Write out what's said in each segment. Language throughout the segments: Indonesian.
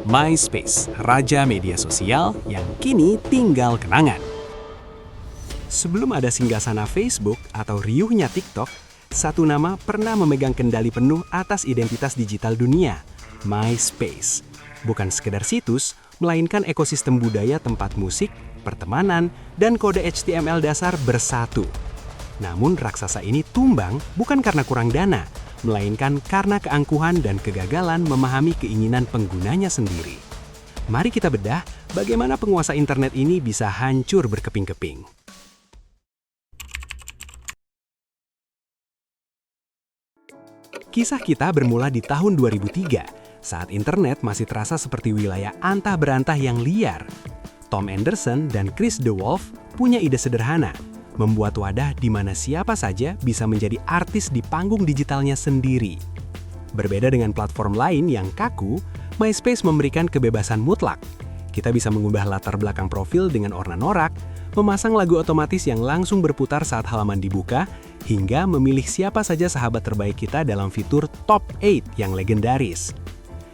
MySpace, raja media sosial yang kini tinggal kenangan. Sebelum ada singgasana Facebook atau riuhnya TikTok, satu nama pernah memegang kendali penuh atas identitas digital dunia, MySpace. Bukan sekedar situs, melainkan ekosistem budaya tempat musik, pertemanan, dan kode HTML dasar bersatu. Namun raksasa ini tumbang bukan karena kurang dana, melainkan karena keangkuhan dan kegagalan memahami keinginan penggunanya sendiri. Mari kita bedah bagaimana penguasa internet ini bisa hancur berkeping-keping. Kisah kita bermula di tahun 2003, saat internet masih terasa seperti wilayah antah berantah yang liar. Tom Anderson dan Chris DeWolf punya ide sederhana, membuat wadah di mana siapa saja bisa menjadi artis di panggung digitalnya sendiri. Berbeda dengan platform lain yang kaku, MySpace memberikan kebebasan mutlak. Kita bisa mengubah latar belakang profil dengan warna norak, memasang lagu otomatis yang langsung berputar saat halaman dibuka, hingga memilih siapa saja sahabat terbaik kita dalam fitur Top 8 yang legendaris.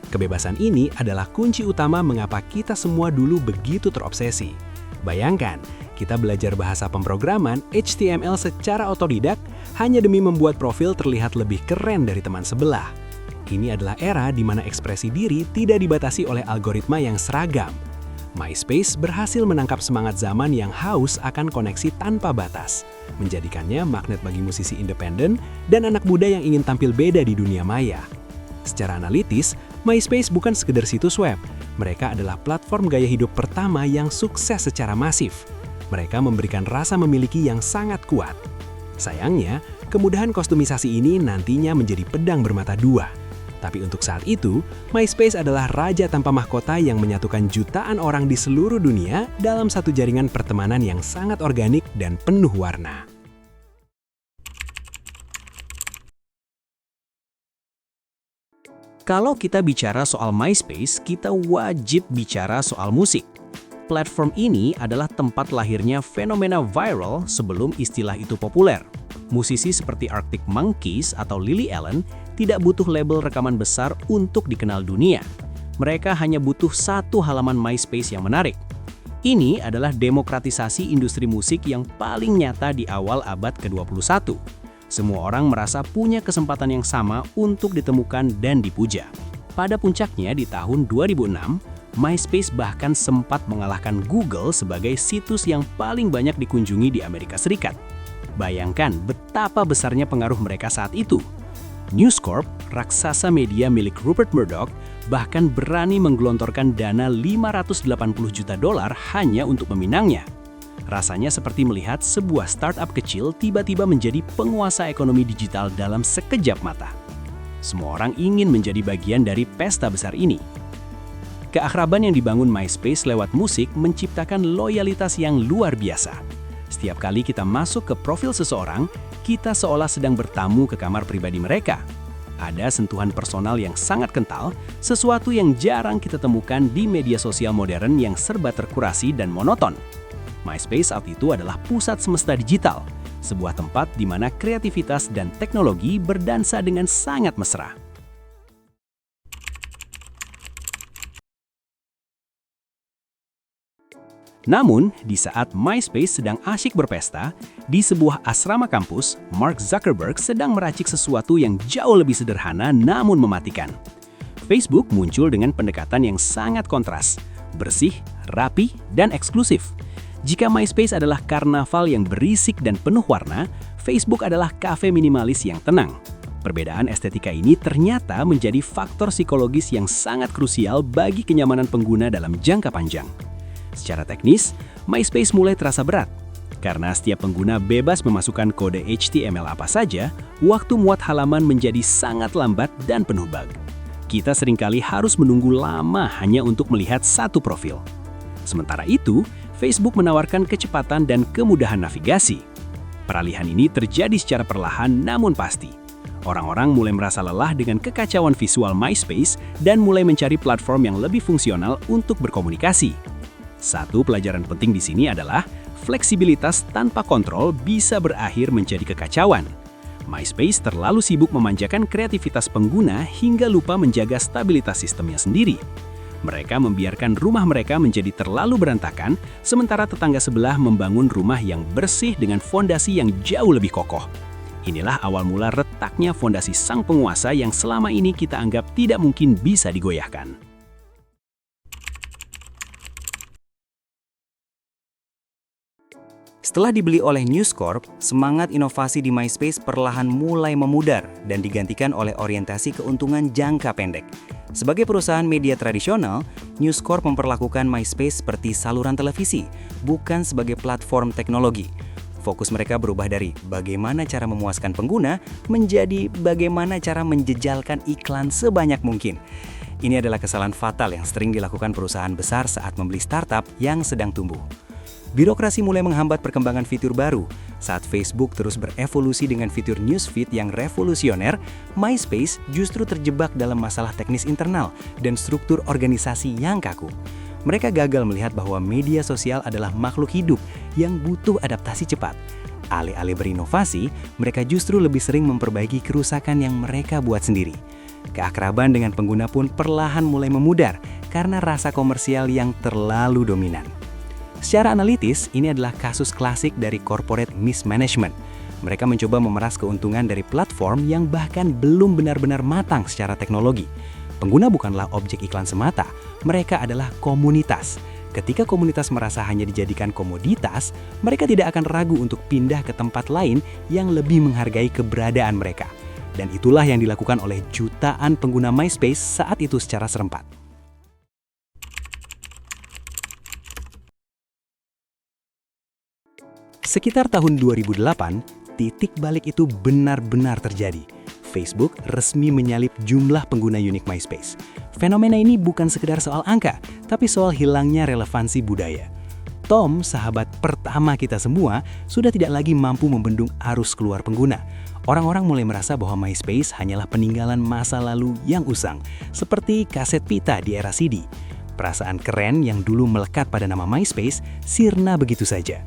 Kebebasan ini adalah kunci utama mengapa kita semua dulu begitu terobsesi. Bayangkan, kita belajar bahasa pemrograman HTML secara otodidak hanya demi membuat profil terlihat lebih keren dari teman sebelah. Ini adalah era di mana ekspresi diri tidak dibatasi oleh algoritma yang seragam. MySpace berhasil menangkap semangat zaman yang haus akan koneksi tanpa batas, menjadikannya magnet bagi musisi independen dan anak muda yang ingin tampil beda di dunia maya. Secara analitis, MySpace bukan sekedar situs web. Mereka adalah platform gaya hidup pertama yang sukses secara masif. Mereka memberikan rasa memiliki yang sangat kuat. Sayangnya, kemudahan kostumisasi ini nantinya menjadi pedang bermata dua. Tapi untuk saat itu, MySpace adalah raja tanpa mahkota yang menyatukan jutaan orang di seluruh dunia dalam satu jaringan pertemanan yang sangat organik dan penuh warna. Kalau kita bicara soal MySpace, kita wajib bicara soal musik. Platform ini adalah tempat lahirnya fenomena viral sebelum istilah itu populer. Musisi seperti Arctic Monkeys atau Lily Allen tidak butuh label rekaman besar untuk dikenal dunia. Mereka hanya butuh satu halaman MySpace yang menarik. Ini adalah demokratisasi industri musik yang paling nyata di awal abad ke-21. Semua orang merasa punya kesempatan yang sama untuk ditemukan dan dipuja. Pada puncaknya di tahun 2006, MySpace bahkan sempat mengalahkan Google sebagai situs yang paling banyak dikunjungi di Amerika Serikat. Bayangkan betapa besarnya pengaruh mereka saat itu. News Corp, raksasa media milik Rupert Murdoch, bahkan berani menggelontorkan dana $580 juta hanya untuk meminangnya. Rasanya seperti melihat sebuah startup kecil tiba-tiba menjadi penguasa ekonomi digital dalam sekejap mata. Semua orang ingin menjadi bagian dari pesta besar ini. Keakraban yang dibangun MySpace lewat musik menciptakan loyalitas yang luar biasa. Setiap kali kita masuk ke profil seseorang, kita seolah sedang bertamu ke kamar pribadi mereka. Ada sentuhan personal yang sangat kental, sesuatu yang jarang kita temukan di media sosial modern yang serba terkurasi dan monoton. MySpace saat itu adalah pusat semesta digital, sebuah tempat di mana kreativitas dan teknologi berdansa dengan sangat mesra. Namun, di saat MySpace sedang asyik berpesta, di sebuah asrama kampus, Mark Zuckerberg sedang meracik sesuatu yang jauh lebih sederhana namun mematikan. Facebook muncul dengan pendekatan yang sangat kontras, bersih, rapi, dan eksklusif. Jika MySpace adalah karnaval yang berisik dan penuh warna, Facebook adalah kafe minimalis yang tenang. Perbedaan estetika ini ternyata menjadi faktor psikologis yang sangat krusial bagi kenyamanan pengguna dalam jangka panjang. Secara teknis, MySpace mulai terasa berat. Karena setiap pengguna bebas memasukkan kode HTML apa saja, waktu muat halaman menjadi sangat lambat dan penuh bug. Kita seringkali harus menunggu lama hanya untuk melihat satu profil. Sementara itu, Facebook menawarkan kecepatan dan kemudahan navigasi. Peralihan ini terjadi secara perlahan namun pasti. Orang-orang mulai merasa lelah dengan kekacauan visual MySpace dan mulai mencari platform yang lebih fungsional untuk berkomunikasi. Satu pelajaran penting di sini adalah fleksibilitas tanpa kontrol bisa berakhir menjadi kekacauan. MySpace terlalu sibuk memanjakan kreativitas pengguna hingga lupa menjaga stabilitas sistemnya sendiri. Mereka membiarkan rumah mereka menjadi terlalu berantakan, sementara tetangga sebelah membangun rumah yang bersih dengan fondasi yang jauh lebih kokoh. Inilah awal mula retaknya fondasi sang penguasa yang selama ini kita anggap tidak mungkin bisa digoyahkan. Setelah dibeli oleh News Corp, semangat inovasi di MySpace perlahan mulai memudar dan digantikan oleh orientasi keuntungan jangka pendek. Sebagai perusahaan media tradisional, News Corp memperlakukan MySpace seperti saluran televisi, bukan sebagai platform teknologi. Fokus mereka berubah dari bagaimana cara memuaskan pengguna menjadi bagaimana cara menjejalkan iklan sebanyak mungkin. Ini adalah kesalahan fatal yang sering dilakukan perusahaan besar saat membeli startup yang sedang tumbuh. Birokrasi mulai menghambat perkembangan fitur baru. Saat Facebook terus berevolusi dengan fitur newsfeed yang revolusioner, MySpace justru terjebak dalam masalah teknis internal dan struktur organisasi yang kaku. Mereka gagal melihat bahwa media sosial adalah makhluk hidup yang butuh adaptasi cepat. Alih-alih berinovasi, mereka justru lebih sering memperbaiki kerusakan yang mereka buat sendiri. Keakraban dengan pengguna pun perlahan mulai memudar karena rasa komersial yang terlalu dominan. Secara analitis, ini adalah kasus klasik dari corporate mismanagement. Mereka mencoba memeras keuntungan dari platform yang bahkan belum benar-benar matang secara teknologi. Pengguna bukanlah objek iklan semata, mereka adalah komunitas. Ketika komunitas merasa hanya dijadikan komoditas, mereka tidak akan ragu untuk pindah ke tempat lain yang lebih menghargai keberadaan mereka. Dan itulah yang dilakukan oleh jutaan pengguna MySpace saat itu secara serempak. Sekitar tahun 2008, titik balik itu benar-benar terjadi. Facebook resmi menyalip jumlah pengguna unik MySpace. Fenomena ini bukan sekedar soal angka, tapi soal hilangnya relevansi budaya. Tom, sahabat pertama kita semua, sudah tidak lagi mampu membendung arus keluar pengguna. Orang-orang mulai merasa bahwa MySpace hanyalah peninggalan masa lalu yang usang, seperti kaset pita di era CD. Perasaan keren yang dulu melekat pada nama MySpace sirna begitu saja.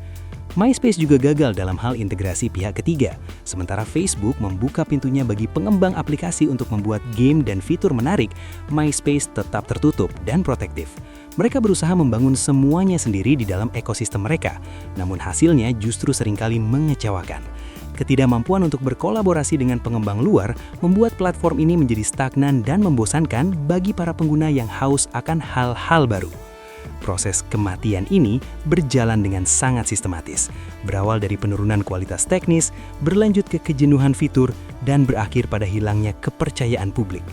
MySpace juga gagal dalam hal integrasi pihak ketiga, sementara Facebook membuka pintunya bagi pengembang aplikasi untuk membuat game dan fitur menarik. MySpace tetap tertutup dan protektif. Mereka berusaha membangun semuanya sendiri di dalam ekosistem mereka, namun hasilnya justru seringkali mengecewakan. Ketidakmampuan untuk berkolaborasi dengan pengembang luar membuat platform ini menjadi stagnan dan membosankan bagi para pengguna yang haus akan hal-hal baru. Proses kematian ini berjalan dengan sangat sistematis, berawal dari penurunan kualitas teknis, berlanjut ke kejenuhan fitur, dan berakhir pada hilangnya kepercayaan publik.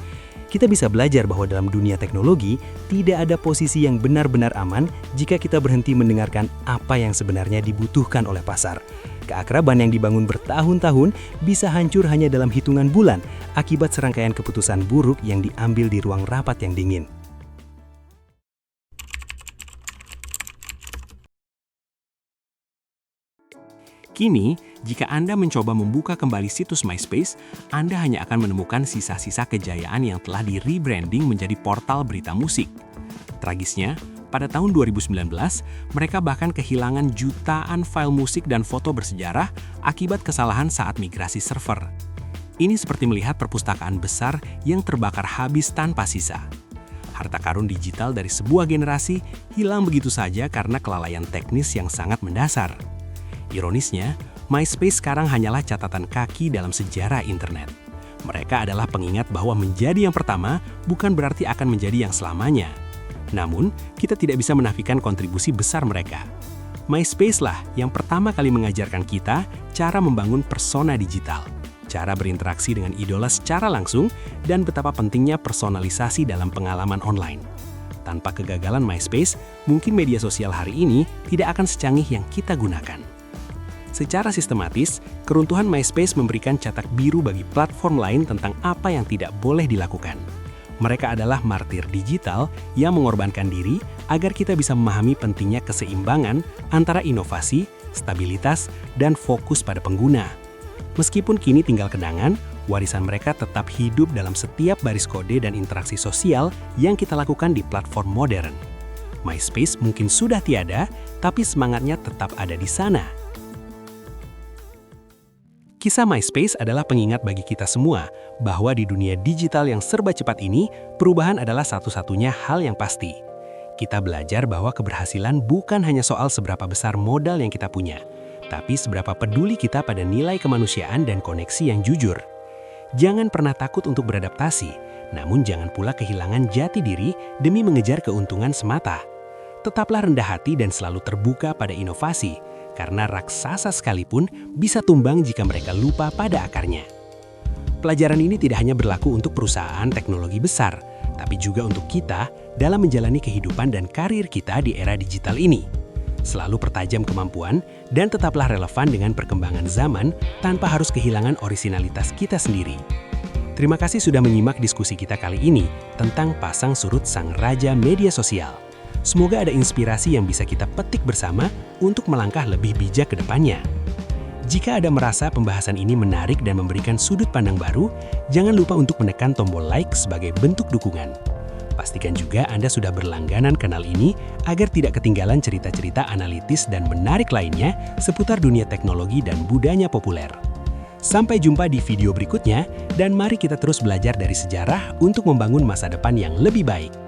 Kita bisa belajar bahwa dalam dunia teknologi, tidak ada posisi yang benar-benar aman jika kita berhenti mendengarkan apa yang sebenarnya dibutuhkan oleh pasar. Keakraban yang dibangun bertahun-tahun bisa hancur hanya dalam hitungan bulan akibat serangkaian keputusan buruk yang diambil di ruang rapat yang dingin. Kini, jika Anda mencoba membuka kembali situs MySpace, Anda hanya akan menemukan sisa-sisa kejayaan yang telah di-rebranding menjadi portal berita musik. Tragisnya, pada tahun 2019, mereka bahkan kehilangan jutaan file musik dan foto bersejarah akibat kesalahan saat migrasi server. Ini seperti melihat perpustakaan besar yang terbakar habis tanpa sisa. Harta karun digital dari sebuah generasi hilang begitu saja karena kelalaian teknis yang sangat mendasar. Ironisnya, MySpace sekarang hanyalah catatan kaki dalam sejarah internet. Mereka adalah pengingat bahwa menjadi yang pertama bukan berarti akan menjadi yang selamanya. Namun, kita tidak bisa menafikan kontribusi besar mereka. MySpace lah yang pertama kali mengajarkan kita cara membangun persona digital, cara berinteraksi dengan idola secara langsung, dan betapa pentingnya personalisasi dalam pengalaman online. Tanpa kegagalan MySpace, mungkin media sosial hari ini tidak akan secanggih yang kita gunakan. Secara sistematis, keruntuhan MySpace memberikan cetak biru bagi platform lain tentang apa yang tidak boleh dilakukan. Mereka adalah martir digital yang mengorbankan diri agar kita bisa memahami pentingnya keseimbangan antara inovasi, stabilitas, dan fokus pada pengguna. Meskipun kini tinggal kenangan, warisan mereka tetap hidup dalam setiap baris kode dan interaksi sosial yang kita lakukan di platform modern. MySpace mungkin sudah tiada, tapi semangatnya tetap ada di sana. Kisah MySpace adalah pengingat bagi kita semua bahwa di dunia digital yang serba cepat ini, perubahan adalah satu-satunya hal yang pasti. Kita belajar bahwa keberhasilan bukan hanya soal seberapa besar modal yang kita punya, tapi seberapa peduli kita pada nilai kemanusiaan dan koneksi yang jujur. Jangan pernah takut untuk beradaptasi, namun jangan pula kehilangan jati diri demi mengejar keuntungan semata. Tetaplah rendah hati dan selalu terbuka pada inovasi, karena raksasa sekalipun bisa tumbang jika mereka lupa pada akarnya. Pelajaran ini tidak hanya berlaku untuk perusahaan teknologi besar, tapi juga untuk kita dalam menjalani kehidupan dan karir kita di era digital ini. Selalu pertajam kemampuan dan tetaplah relevan dengan perkembangan zaman tanpa harus kehilangan orisinalitas kita sendiri. Terima kasih sudah menyimak diskusi kita kali ini tentang pasang surut sang raja media sosial. Semoga ada inspirasi yang bisa kita petik bersama untuk melangkah lebih bijak ke depannya. Jika Anda merasa pembahasan ini menarik dan memberikan sudut pandang baru, jangan lupa untuk menekan tombol like sebagai bentuk dukungan. Pastikan juga Anda sudah berlangganan kanal ini agar tidak ketinggalan cerita-cerita analitis dan menarik lainnya seputar dunia teknologi dan budaya populer. Sampai jumpa di video berikutnya, dan mari kita terus belajar dari sejarah untuk membangun masa depan yang lebih baik.